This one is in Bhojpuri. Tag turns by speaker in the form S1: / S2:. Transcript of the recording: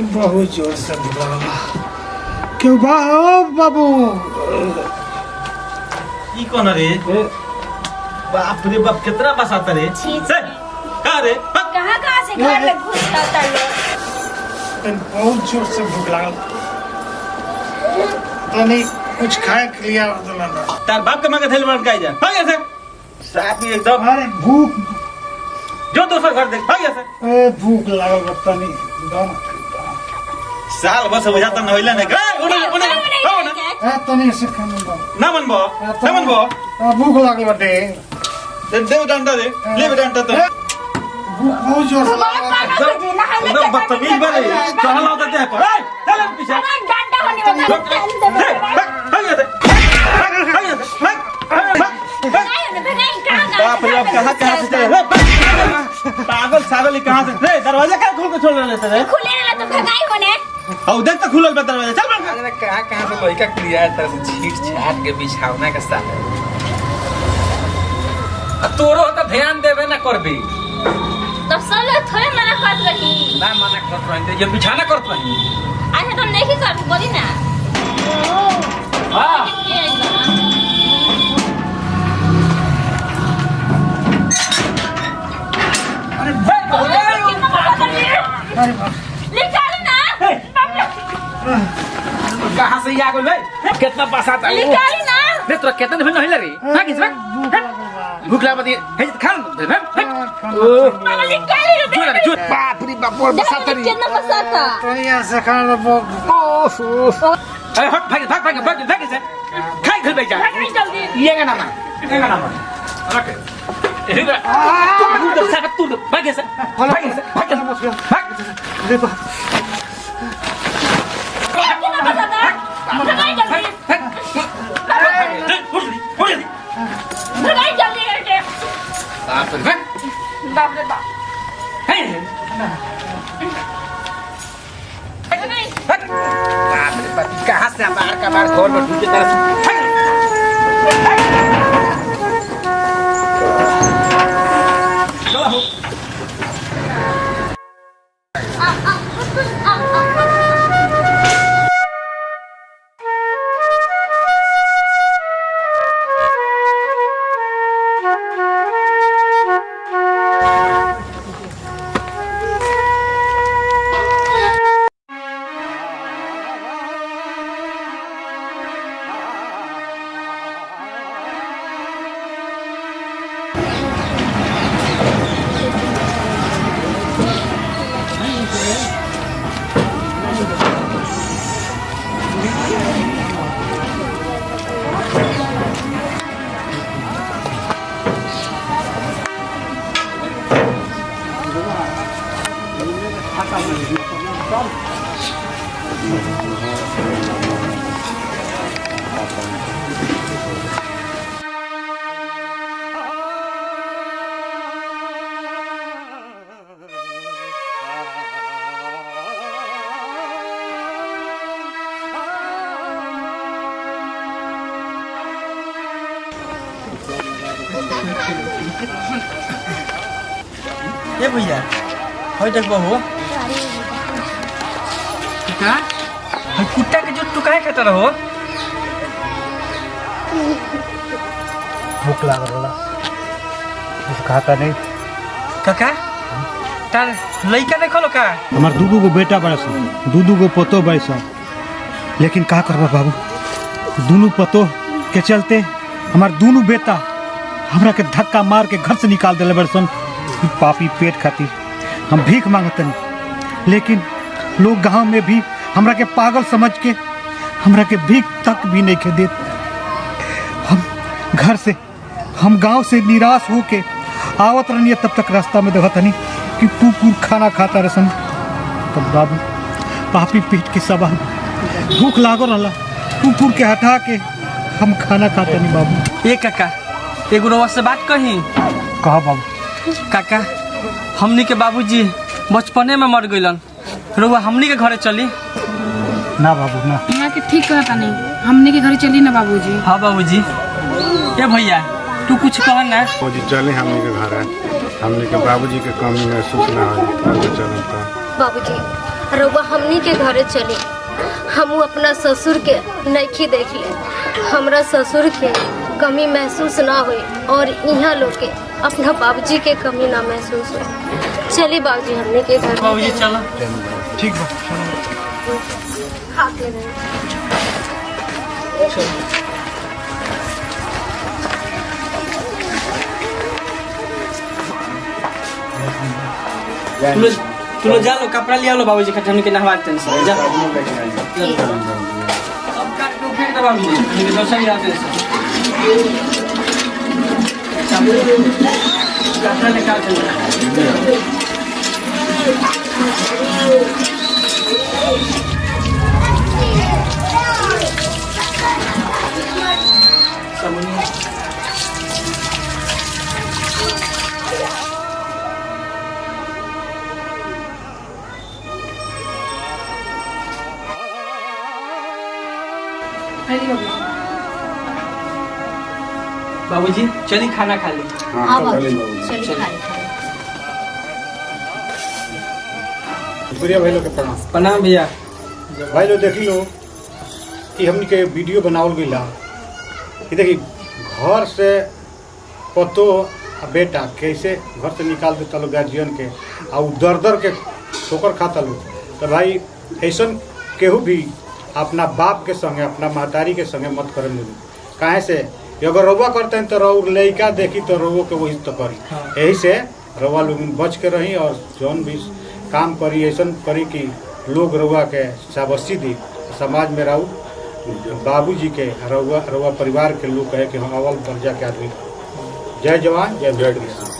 S1: बहुत जोर से बुला क्यों बाबू
S2: ई कौन रे? बाप रे बाप कितना बसाता रे? कहाँ रे?
S3: कहाँ से घर में घुस जाता है?
S1: बहुत जोर से भूख लागल तो नहीं कुछ खाए के लिए
S2: तार बाप के माँ के थैली में अटकाई जा। भाग ऐसे साहब एकदम।
S1: अरे भूख
S2: जो दूसरा घर देख भाग ऐसे।
S1: भूख लागल बता नहीं
S2: साल बस हो जाता न होइला नहीं।
S1: तनी से खाने
S2: ना मनबो ना मनबो।
S1: भूख लागल बटे
S2: दे डंडा दे ले डंडा तो
S1: बहुत जोर से
S2: एकदम बदतमीज बने चढ़ा लाता दे पर चल पीछे
S3: डंडा होने वाला
S2: भाग ऐसे बाप रे बाप कहाँ से चले पागल सागल कहाँ से रे? दरवाजा क्या खोल के छोड़ रहे थे?
S3: खुले रहला तो भगाई होने।
S2: औ देख तो खुलल बा दरवाजा। चल बंद
S4: अरे कहाँ से लड़का क्लियर तरह से छीट छाट के बिछावना के साथ तोरो तो ध्यान देवे ना करबी
S3: तो सब लोग थोड़े मना करत रही।
S4: ना मना करत रही ये बिछाना करत रही।
S3: अच्छा तुम नहीं कर बोली ना।
S4: हां
S3: निकालो ना।
S4: कहाँ से आ गइल कितना बसाता है
S3: निकालो ना।
S4: रे तोरा कितना दिन नहीं लगी भाग इस भूख लगा मत हे खान ओ
S3: मामा निकालो रे।
S4: जो बाप रे बाप और बसाता रे
S3: कितना बसाता?
S1: तनी से खाने
S4: अरे हट भाग से खाई घर बैठ जा
S3: जल्दी
S4: ये का नाम रख हेगा तू सब तू भाग से
S1: दे तो
S3: कितना बसाता? भगाई जल्दी भगाई जल्दी रे।
S4: बाप रे
S3: बाप रे बाप।
S4: हे
S3: नहीं
S4: बाप रे बाप कहाँ से बाहर का बाहर घर में ढूंढे तरह से
S2: ये भैया होय देख बहू
S4: का कुत्ता के जो तू काहे खाता रहो
S1: भूख लागल होला कुछ खाता नहीं
S4: काका तार लइका देखो लो का
S1: हमार दूगो को बेटा बड़ा सा दूदू को पतो बड़ा सा लेकिन का करबा बाबू दोनों पतो के चलते हमार दोनों बेटा हमरा के धक्का मार के घर से निकाल देले बड़सन पापी पेट खातिर हम भीख मांगतन लेकिन लोग गांव में भी हमरा के पागल समझ के हमरा के भीख तक भी नहीं के देत हम गांव से निराश होके आवत रहनी तब तक रास्ता में देखा तनी कि कुकुर खाना खाता रसन तब बाबू पापी पेट के सवाल भूख लागो रहला कुकुर के हटा के हम खाना खाते नहीं बाबू
S4: ए काका एगो रवा से बात कही
S1: कहा बाबू
S4: काका हमनी के बाबूजी बचपने में मर गइलन रउआ हमनी के घरे चली
S1: ना बाबू ना
S5: यहाँ के ठीक कहता नहीं हमने के घर चली ना बाबूजी।
S4: हाँ बाबूजी ए भैया तू कुछ कह ना
S6: जी चले हमने के घर है हमने के बाबूजी के कमी महसूस ना हो चलो तो
S3: बाबूजी
S6: रउआ हमनी के घरे चली। हम अपना ससुर के नइखी देख ले, हमरा ससुर के कमी महसूस ना हुई और यहाँ लोग के अपना बाबूजी के कमी ना महसूस हुई। चली बाबूजी हमने के घर।
S4: बाबूजी चलो।
S1: ठीक बा
S6: खाते रहे।
S4: तुम लोग जा लो, कपड़ा लिया लो बाबूजी खातिर, हमके नहवा देते हैं जा। सब काट के फेंक दो बाबूजी, हमके दोसर ही आते हैं। कपड़ा निकाल दो। बाबूजी चली खाना खा ली।
S6: हाँ बाबूजी चली खा ले।
S1: बढ़िया भाई लोग के प्रणाम।
S4: प्रणाम भैया।
S1: भाई लोग देख लो कि हमनी के वीडियो बनावल गईला कि देखी घर से पतो आ बेटा कैसे घर से निकाल देता लोग गार्जियन के आ उ दर दर के ठोकर खाता लोग। तो भाई ऐसा केहू भी अपना बाप के संगे अपना महतारी के संगे मत करे मिली। काहे से अगर रउआ करते हैं तो रउर लड़का देखी तो रउओ के वही तो करी। यही से रउआ लोग बच के रही और जौन भी काम करी ऐसा करी कि लोग रउआ के शाबाशी दी, समाज में रहू बाबूजी के रउआ परिवार के लोग कहे कि हम अव्वल दर्जा के आदमी। जय जवान जय किसान।